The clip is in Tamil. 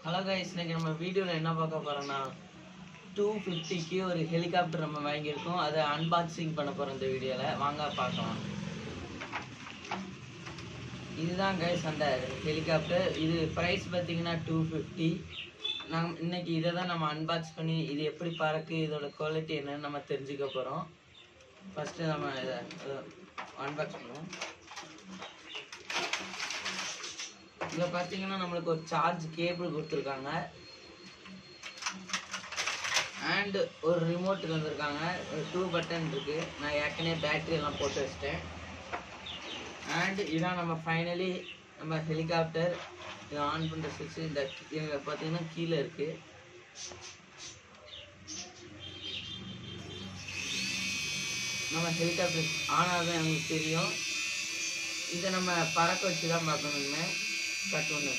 ஹலோ கைஸ், இன்னைக்கு நம்ம வீடியோவில் என்ன பார்க்க போகிறோன்னா 250க்கு ஒரு ஹெலிகாப்டர் நம்ம வாங்கியிருக்கோம். அதை அன்பாக்சிங் பண்ண போகிறோம் இந்த வீடியோவில். வாங்க பார்க்கலாம். இதுதான் கைஸ் அந்த ஹெலிகாப்டர். இது ப்ரைஸ் பார்த்தீங்கன்னா 250. இன்னைக்கு இதை தான் நம்ம அன்பாக்ஸ் பண்ணி இது எப்படி பறக்கு, இதோட குவாலிட்டி என்னன்னு நம்ம தெரிஞ்சுக்க போகிறோம். ஃபஸ்ட்டு நம்ம இதை அன்பாக்ஸ் பண்ணுவோம். இதில் பார்த்தீங்கன்னா நம்மளுக்கு ஒரு சார்ஜ் கேபிள் கொடுத்துருக்காங்க அண்ட் ஒரு ரிமோட் தந்துருக்காங்க. ஒரு 2 பட்டன் இருக்குது. நான் ஏற்கனவே பேட்டரி எல்லாம் போட்டு வச்சிட்டேன். அண்ட் இதான் நம்ம ஃபைனலி நம்ம ஹெலிகாப்டர் இதை ஆன் பண்ணுற சுவிட்ச். இந்த பார்த்தீங்கன்னா கீழே இருக்குது. நம்ம ஹெலிகாப்டர் ஆனாதான் எனக்கு தெரியும். இதை நம்ம பறக்க வச்சு தான் பார்க்கணுங்க. கட் ஒன்று